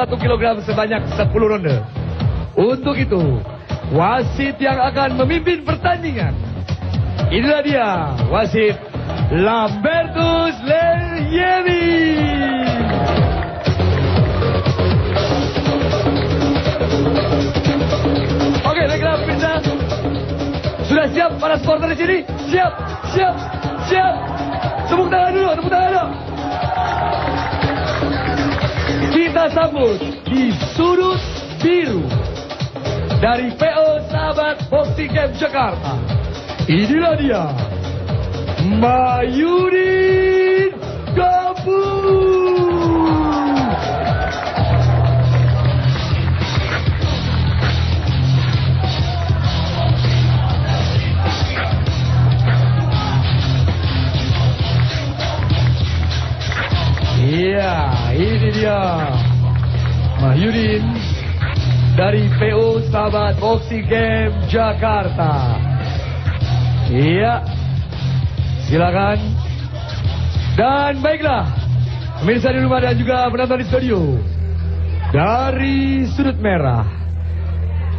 1 kilogram sebanyak 10 ronde. Untuk itu, wasit yang akan memimpin pertandingan, inilah dia, wasit Lambertus Lelyemi. Oke, baiklah pemirsa. Sudah siap para supporter di sini? Siap. Tepuk tangan dulu. Kita sambut di sudut biru dari PO Sahabat Boxing Camp Jakarta. Inilah dia, Mahyudin Dampu. Iya, ini dia Mahyudin dari PO Sahabat Boxing Camp Jakarta. Iya, silakan. Dan baiklah, pemirsa di rumah dan juga penonton di studio, dari sudut merah,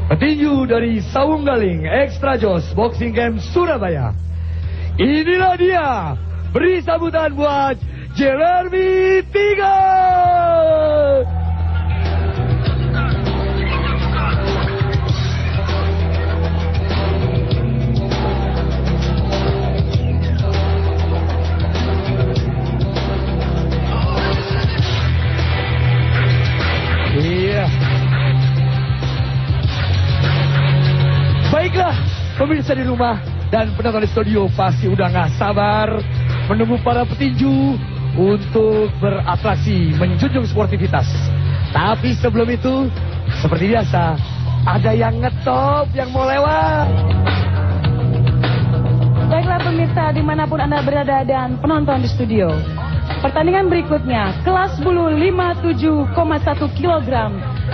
petinju dari Sawung Galing Extra Jos Boxing Camp Surabaya. Inilah dia, beri sambutan buat Jeremy Tiga. Iya. Baiklah, pemirsa di rumah dan penonton di studio pasti udah gak sabar menunggu para petinju untuk beratraksi, menjunjung sportivitas. Tapi sebelum itu, seperti biasa, ada yang ngetop, yang mau lewat. Baiklah pemirsa dimanapun Anda berada dan penonton di studio. Pertandingan berikutnya, kelas bulu 57,1 kg,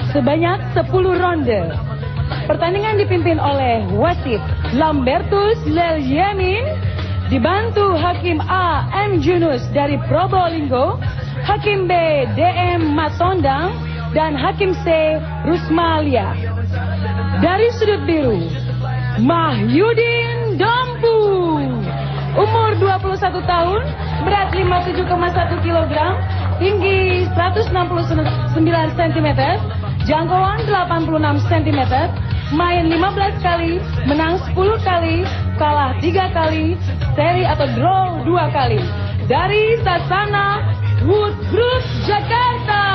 sebanyak 10 ronde. Pertandingan dipimpin oleh wasit Lambertus Lelyemi, dibantu Hakim A. M. Junus dari Probolinggo, Hakim B. DM Matondang, dan Hakim C. Rusmalia. Dari sudut biru, Mahyudin Dampu, umur 21 tahun, berat 57,1 kg, tinggi 169 cm, jangkauan 86 cm, main 15 kali, menang 10 kali, kalah 3 kali, seri atau draw 2 kali. Dari Sasana Wood Group Jakarta,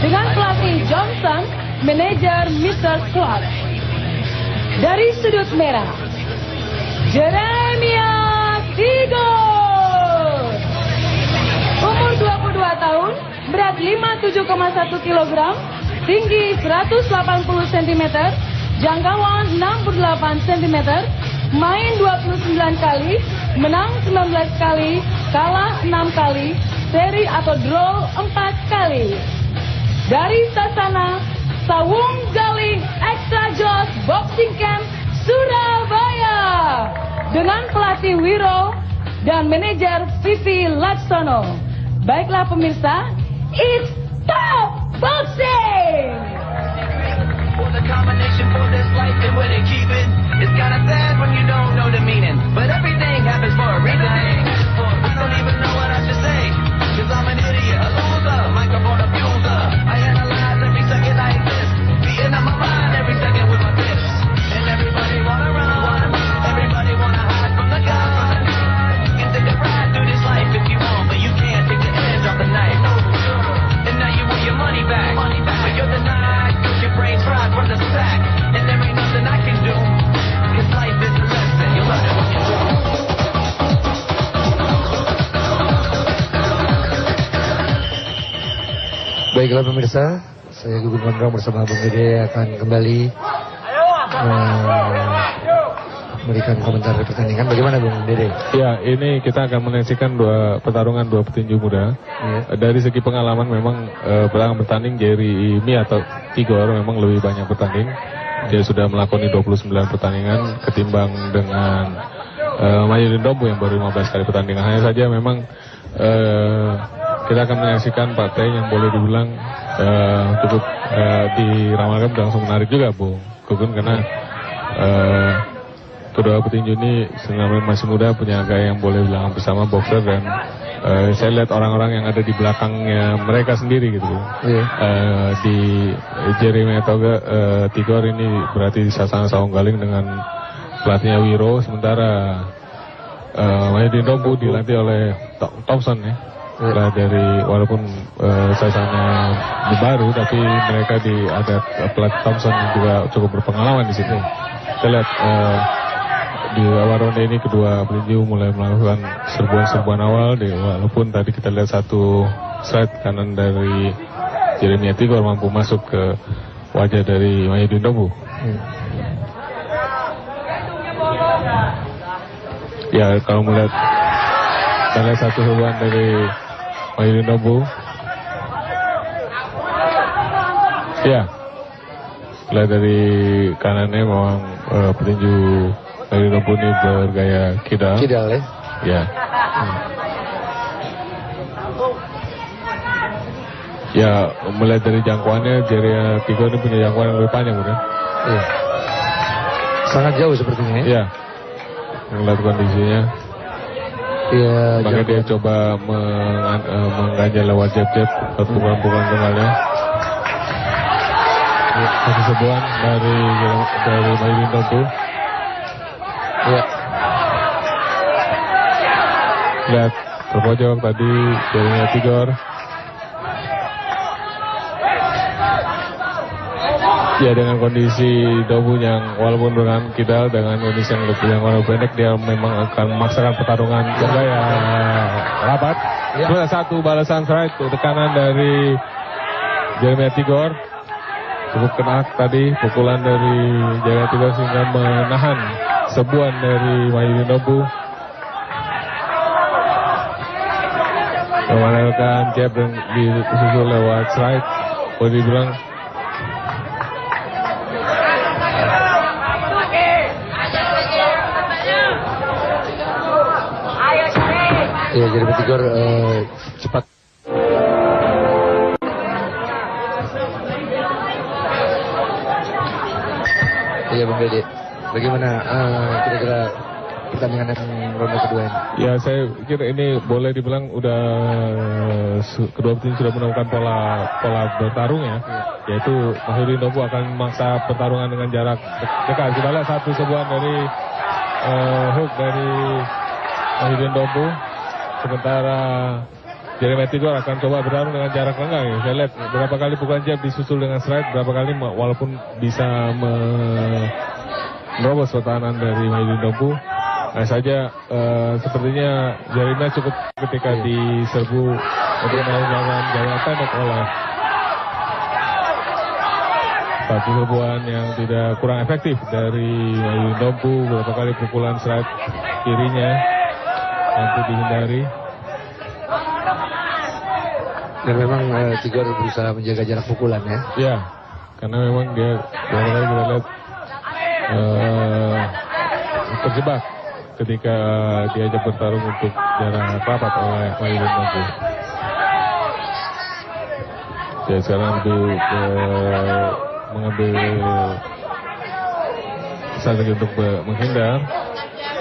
dengan pelatih Johnson, manajer Mr. Clark. Dari sudut merah, Jeremy Tiga, umur 22 tahun, berat 57,1 kg, tinggi 180 cm, jangkauan 68 cm, main 29 kali, menang 19 kali, kalah 6 kali, seri atau draw 4 kali. Dari Sasana Sawung Galing Extra Jos Boxing Camp Surabaya, dengan pelatih Wiro dan manajer Vivi Laksono. Baiklah pemirsa, it's top boxing! For the combination for this life and where they keep it, it's kinda sad when you don't know the meaning, but everything happens for a reason. I don't even know what I should say, cause I'm an idiot, a loser, microphone abuser. I analyze every second I exist, beating up my mind every second with my fists. And everybody wanna run, everybody wanna hide from the gun. You can take a ride through this life if you want, but you can't take the edge off the knife. And now you want your money back, but you're denied, cause your brain's fried from the sack. And there ain't nothing I can do, cause life is a lesson, you learn it when you do. Baiklah pemirsa, saya Gugun Gondrong bersama Bung Dede akan kembali memberikan komentar pertandingan. Bagaimana Bung Dede? Ya, ini kita akan menyaksikan dua petinju muda. Ya. Dari segi pengalaman memang belakang bertanding Jerry Mi atau Tigor memang lebih banyak bertanding. Dia sudah melakoni 29 pertandingan ketimbang dengan Mahyudin Dampu yang baru 15 kali pertandingan. Hanya saja memang kita akan menyaksikan partai yang boleh dibilang cukup diramalkan langsung menarik juga, Bung Gugun, karena kedua petinju ini sebenarnya masih muda, punya gaya yang boleh bilang bersama boxer, dan saya lihat orang-orang yang ada di belakangnya mereka sendiri gitu. Di Jeremy Tigor ini berarti Sasana Saunggaling dengan pelatihnya Wiro, sementara Mahyudin Dompu dilatih oleh Thompson ya. Dari walaupun Sasana baru, tapi mereka ada pelatih Thompson yang juga cukup berpengalaman di situ. Kita lihat di awal ronde ini kedua petinju mulai melakukan serbuan-serbuan awal, walaupun tadi kita lihat satu strike kanan dari Jeremy Tigor mampu masuk ke wajah dari Mahyudin Dompu. Ya, kalau melihat kita lihat satu serbuan dari Mahyudin Dompu. Ya, lihat dari kanannya memang petinju Mahyudin Dompu ini bergaya kidal. Kidal ya? Ya. Ya, melihat dari jangkauannya, Jeremy Tigor ini punya jangkauan yang lebih panjang, benar? Iya. Sangat jauh sepertinya ya? Iya. Melihat kondisinya. Iya. Maka dia coba mengganjal lewat jab-jab, pukulan-pukulan tengahnya. Satu serbuan dari Mahyudin Dompu. Iya. Lihat terpojok tadi Jeremy Tigor. Ya, dengan kondisi Dompu yang walaupun dengan kidal, dengan kondisi yang lebih yang warna pendek, dia memang akan memaksakan pertarungan bergaya rapat. Sudah satu balasan strike tekanan dari Jeremy Tigor. Cukup kena tadi pukulan dari Jeremy Tigor sehingga menahan serbuan dari Mahyudin Dompu. Mengandalkan jab dan disusul lewat strike. Boleh dibilang ya, Jeremy Tigor cepat. Iya, Bang Dede, bagaimana kira-kira pertandingan yang ronde kedua ini? Ya, saya pikir ini boleh dibilang udah kedua tim sudah menemukan pola bertarung ya. Yaitu Mahyudin Dompu akan memaksa pertarungan dengan jarak dekat. Kita lihat satu serbuan dari hook dari Mahyudin Dompu. Sementara Jeremy Tigor akan coba bertarung dengan jarak lenggang ya. Saya lihat beberapa kali pukulan jab disusul dengan strike, berapa kali walaupun bisa menerobos pertahanan dari Mahyudin Dompu. Nah saja sepertinya Jeremy cukup ketika diserbu untuk melakukan gaya pendek oleh satu serbuan yang tidak kurang efektif dari Mahyudin Dompu. Beberapa kali pukulan strike kirinya mampu dihindari. Dan memang Tigor berusaha menjaga jarak pukulan ya. Ya, karena memang dia beberapa kali kita lihat terjebak ketika diajak bertarung untuk jarak rapat oleh Mahyudin Dompu. Ya, sekarang mengambil strategi untuk menghindar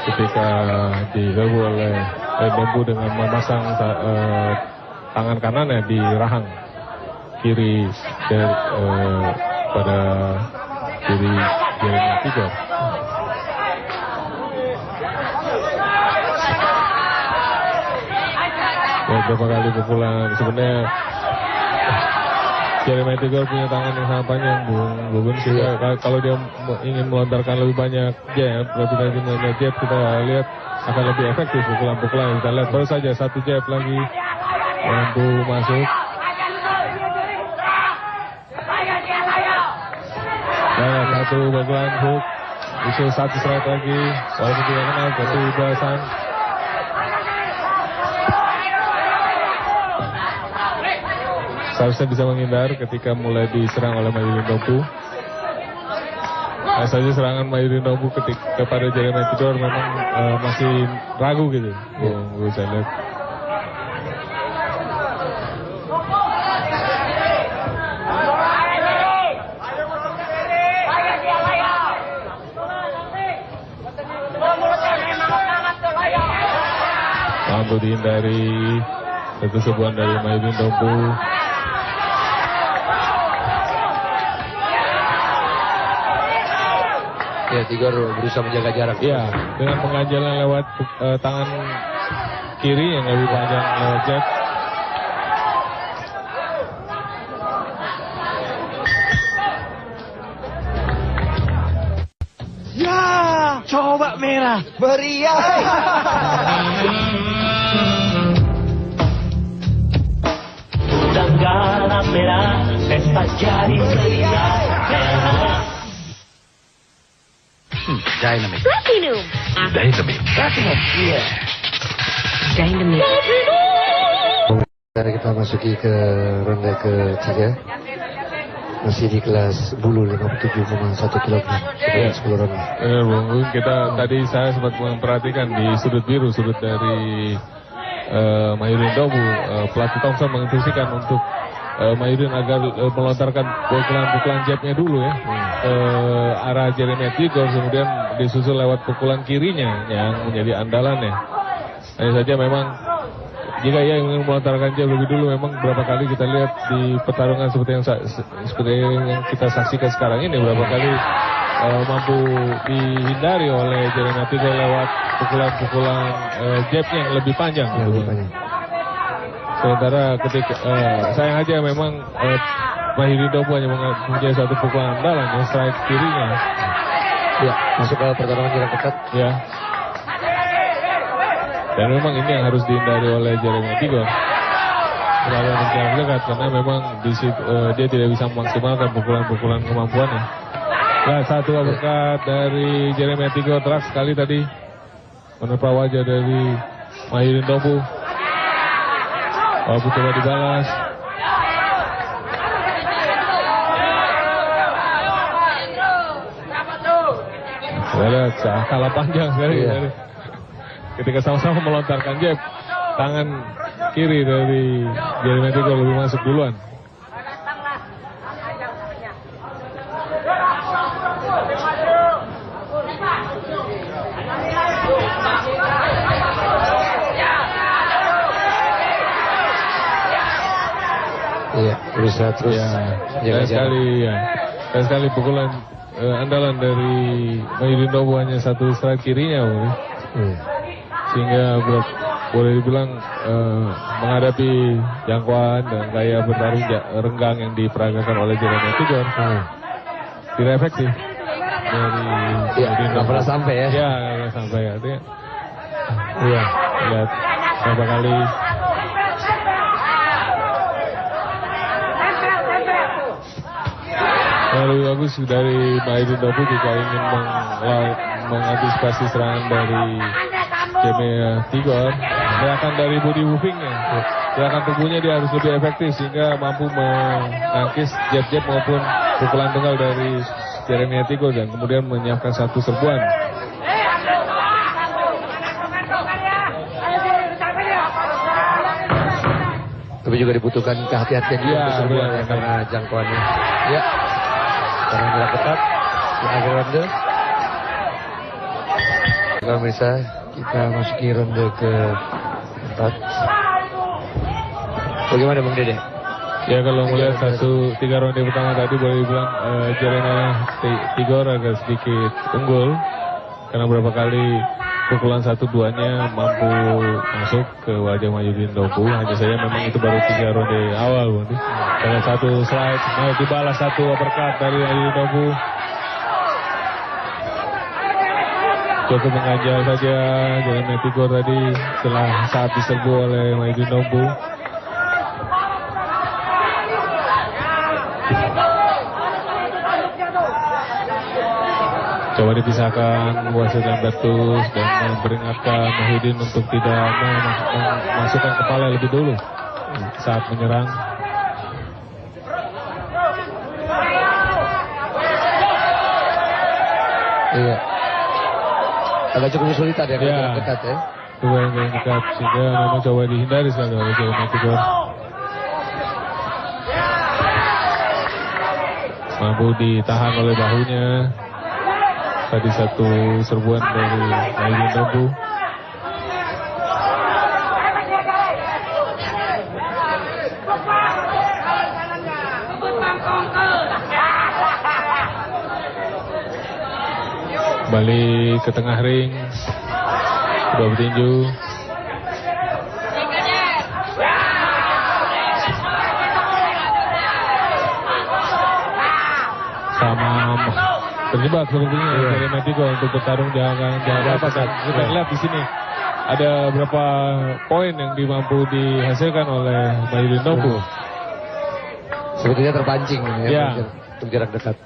ketika diserbu oleh Dompu dengan memasang tangan kanannya di rahang kiri dari pada kiri Jeremy Tigor. Ya, beberapa kali pukulan sebenarnya Jeremy Tigor punya tangan yang sangat panjang, Bung Gugun, sehingga kalau dia ingin melontarkan lebih banyak jab, kita lihat akan lebih efektif pukulan-pukulan. Kita lihat baru saja satu jab lagi mampu masuk. Nah, satu pukulan hook, isu satu strike lagi, walaupun tidak kenal, satu balasan. Seharusnya bisa menghindar ketika mulai diserang oleh Mahyudin Dompu. Nah, saja serangan Mahyudin Dompu kepada Jeremy Tigor memang masih ragu gitu. Saya lihat. mampu dihindari. Satu serbuan dari Mahyudin Dompu. Ya, Tigor berusaha menjaga jarak. Ya, dengan pengganjalan lewat tangan kiri yang lebih panjang lewat jab. Ya, coba merah. Meriah. Udah galak merah, pesta jadi ceria. Dynamic. Platinum. Dynamic. Platinum. Iya. Dynamic. Sekarang kita masuki ke ronde ketiga. Masih di kelas bulu 57,1 kg. Ya. 10 ronde. Benar Bung Gun, tadi saya sempat memperhatikan di sudut biru, sudut dari Mahyudin Dompu. Pelatih Thompson menginstruksikan untuk Mahyudin agar melontarkan pukulan-pukulan jabnya dulu ya. Arah Jeremy Tigor, kemudian disusul lewat pukulan kirinya yang menjadi andalannya. Hanya saja memang jika ia ingin melontarkan jab lebih dulu, memang beberapa kali kita lihat di pertarungan seperti yang kita saksikan sekarang ini, beberapa kali mampu dihindari oleh Jeremy Tigor lewat pukulan-pukulan jabnya yang lebih panjang. Sementara ketika sayang aja memang Mahyudin Dompu hanya mempunyai satu pukulan andalan yang strike kirinya. Ya, masuk ke pertarungan jarak dekat. Ya. Dan memang ini yang harus dihindari oleh Jeremy Tigor. Pertarungan jarak dekat karena memang di situ, dia tidak bisa memaksimalkan pukulan-pukulan kemampuannya. Nah, satu uppercut dari Jeremy Tigor terak sekali tadi menerpa wajah dari Mahyudin Dompu. Walaupun coba dibalas. Kita lihat kalah panjang sekali. Iya. Ketika sama-sama melontarkan jab, tangan kiri dari Jeremy Tigor lebih masuk duluan. Iya, berusaha terus. Ya, jaga jarak. dan sekali pukulan andalan dari Mahyudin Dompu hanya satu strike kirinya, sehingga boleh dibilang menghadapi jangkauan dan gaya bertarung renggang yang diperagakan oleh Jeremy Tigor tidak efektif dari Mahyudin nggak pernah sampai ya. Ya, nggak pernah sampai artinya. Iya. Lihat berapa kali. Lebih bagus dari Mahyudin Dompu jika ingin mengantisipasi serangan dari Jeremy Tigor. Gerakan dari body movingnya, gerakan tubuhnya dia harus lebih efektif sehingga mampu menangkis jab-jab maupun pukulan tunggal dari Jeremy Tigor dan kemudian menyiapkan satu serbuan. Tapi juga dibutuhkan kehati-hatian juga Ya, serbuan benar, ya, karena jangkauannya. Ya. Karena jarak ketat di akhir ronde. Kalau bisa kita masuki ronde ke-4. Bagaimana Bang Dede? Ya, kalau melihat tiga ronde pertama tadi boleh dibilang Jeremy Tigor agak sedikit unggul karena beberapa kali pukulan 1-2-nya mampu masuk ke wajah Mahyudin Dompu. Hanya saja memang itu baru 3 ronde awal, Bang. Dengan satu slide, dibalas satu uppercut dari Mahyudin Dompu. Cukup mengganjal saja Jeremy Tigor tadi setelah saat diserbu oleh Mahyudin Dompu. Coba dipisahkan wasit Lambertus dan memperingatkan Mahyudin untuk tidak memasukkan kepala lebih dulu saat menyerang. Iya. Agak cukup kesulitan ya, Ya. dekat ya. Coba yang dekat sehingga memang coba dihindari sekali oleh Jeremy Tigor. Mampu ditahan oleh bahunya. Tadi satu serbuan dari Mahyudin Dompu. Kembali ke tengah ring. Kedua petinju. Sama terjebak sepertinya dari Metigo untuk bertarung jangan apa kan. Kita lihat di sini ada berapa poin yang mampu dihasilkan oleh Mahyudin Ndombu. Sepertinya terpancing ya. Untuk jarak dekat.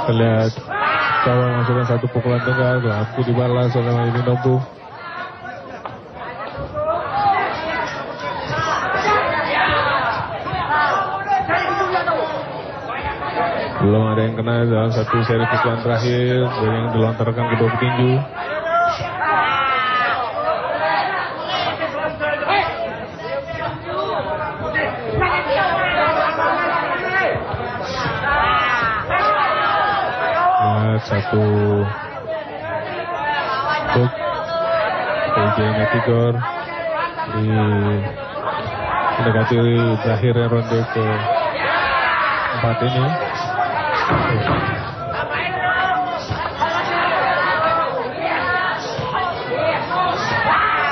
Kita lihat coba masukkan satu pukulan tunggal, mampu dibalas oleh Mahyudin Ndombu. Belum ada yang kena dalam satu seri pukulan terakhir dari yang dilontarkan kedua petinju. Lihat satu hook dari Metigor di mendekati berakhirnya ronde ke-4 ini.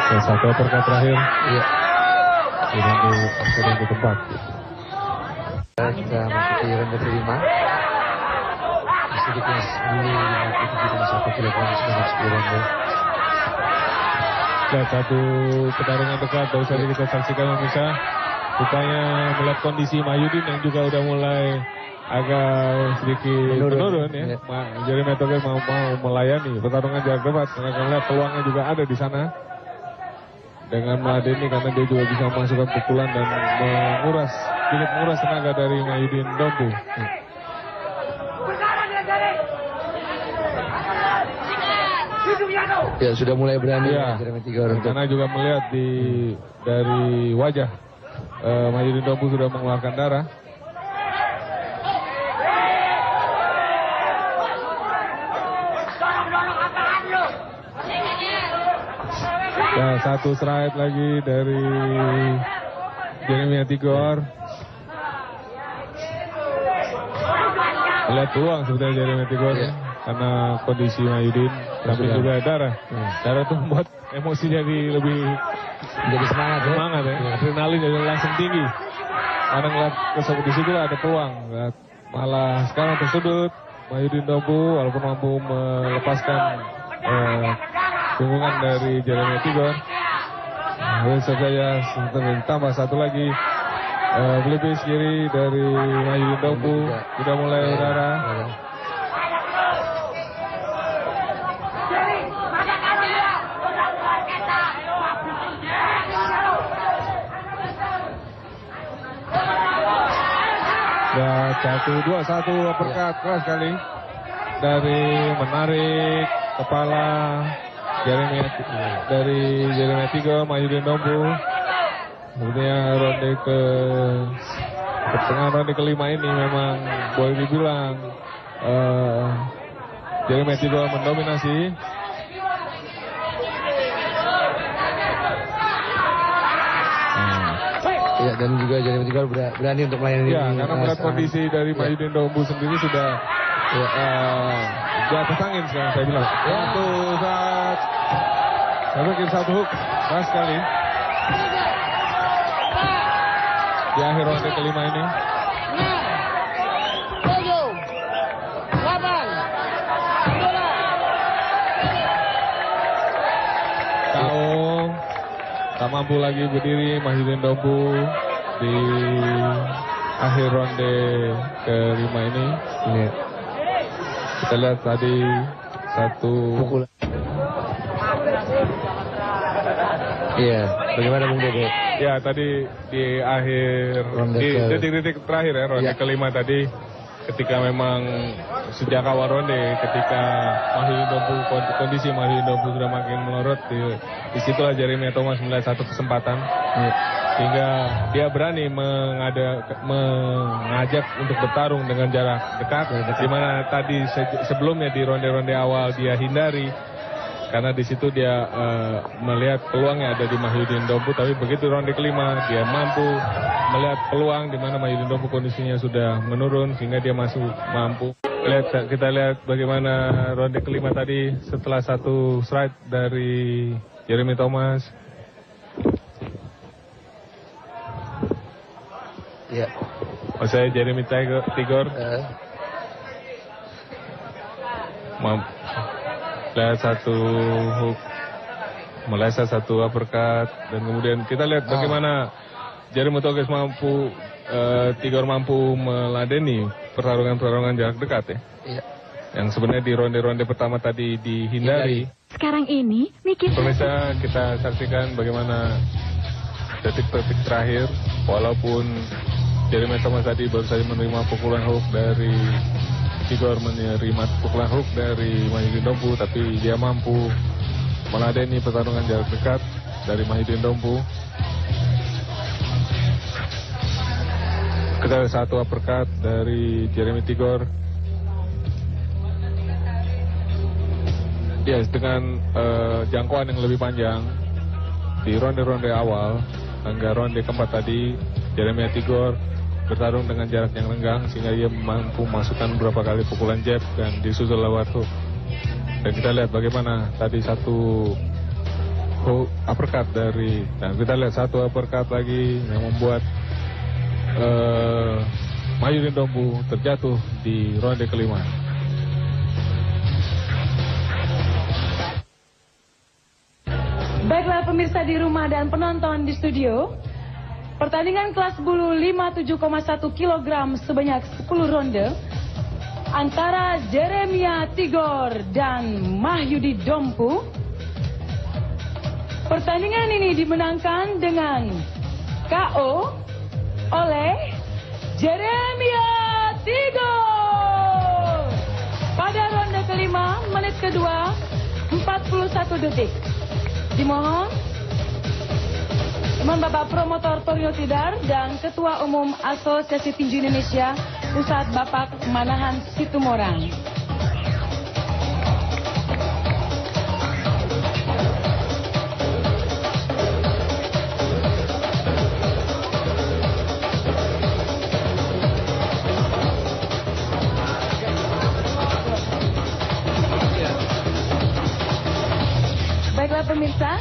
Dan satu uppercut terakhir. Iya. Di ronde ke-4. Kita masuk ke ronde ke-5. Masih di kelas 57,1 kg sebanyak 10 ronde. Dan satu pertarungan dekat baru saja kita saksikan pemirsa. Rupanya melihat kondisi Mahyudin yang juga udah mulai agak sedikit menurun ya. Jadi Metoge mau melayani pertarungan jarak dekat karena kita lihat peluangnya juga ada di sana. Dengan meladeni karena dia juga bisa memasukkan pukulan dan menguras tenaga dari Mahyudin Ndombu. Ya sudah mulai berani ya, karena juga melihat dari wajah Mahyudin Ndombu sudah mengeluarkan darah. Ya, satu strike lagi dari Jeremy Tigor. Lihat peluang sebetulnya Jeremy Tigor ya. Karena kondisi Mahyudin tapi juga darah. Darah itu membuat emosi jadi lebih semangat ya. Adrenalin jadi langsung tinggi. Karena ngeliat di situ ada peluang. Malah sekarang tersudut Mahyudin Ndombu walaupun mampu melepaskan dukungan dari Jeremy Tigor. Saja ditambah satu lagi pelipis kiri dari Mahyudin Ndombu sudah mulai udara. Dan 1-2-1 uppercut keras sekali dari menarik kepala dari Jeremy Tigor, Mahyudin Ndombu. Kemudian pertengahan ronde ke-5 ini memang boleh dibilang Jeremy Tigor mendominasi. Ya, dan juga Jeremy Tigor berani untuk melayani. Ya, karena melihat kondisi dari Mahyudin Ndombu sendiri sudah di atas angin sekarang saya bilang. Satu hook keras sekali di akhir ronde ke-5 ini. KO, tak mampu lagi berdiri Mahyudin Ndombu di akhir ronde ke-5 ini. Kita lihat tadi satu pukulan. Iya, bagaimana Bung Dede? Ya, tadi di akhir di detik-detik terakhir ya ronde ke-5 tadi, ketika memang sejak awal ronde ketika Mahyudin Ndombu kondisi Mahyudin Ndombu sudah makin melorot, disitulah Jeremy Thomas melihat satu kesempatan sehingga dia berani mengajak untuk bertarung dengan jarak dekat, di mana tadi sebelumnya di ronde-ronde awal dia hindari karena di situ dia melihat peluang yang ada di Mahyudin Dompu, tapi begitu ronde kelima dia mampu melihat peluang di mana Mahyudin Dompu kondisinya sudah menurun sehingga dia mampu. Kita lihat bagaimana ronde kelima tadi setelah satu strike dari Jeremy Thomas. Ya. Saya Jeremy Tigor. Melihat satu hook, meleset satu uppercut, dan kemudian kita lihat bagaimana Jeremy Thomas mampu, Tigor mampu meladeni pertarungan jarak dekat ya. Iya. Yang sebenarnya di ronde-ronde pertama tadi dihindari. Sekarang ini, Miki. Pemirsa, kita saksikan bagaimana detik-detik terakhir, walaupun Jeremy Thomas tadi baru saja menerima pukulan hook dari Tigor, menerima pukulan hook dari Mahyudin Dompu, tapi dia mampu meladeni pertarungan jarak dekat dari Mahyudin Dompu. Kita ada satu uppercut dari Jeremy Tigor. Ya, dengan jangkauan yang lebih panjang di ronde-ronde awal hingga ronde keempat tadi, Jeremy Tigor bertarung dengan jarak yang renggang sehingga dia mampu masukkan beberapa kali pukulan jab dan disusul lewat hook. Dan kita lihat bagaimana tadi satu hook uppercut dari, dan kita lihat satu uppercut lagi yang membuat Mahyudin Dompu terjatuh di ronde kelima. Baiklah pemirsa di rumah dan penonton di studio, pertandingan kelas bulu 57,1 kg sebanyak 10 ronde antara Jeremy Tigor dan Mahyudin Dompu. Pertandingan ini dimenangkan dengan KO oleh Jeremy Tigor pada ronde kelima, menit kedua 41 detik. Dimohon teman Bapak Promotor Toryo Tidar dan Ketua Umum Asosiasi Tinju Indonesia Pusat Bapak Manahan Situmorang. Baiklah pemirsa,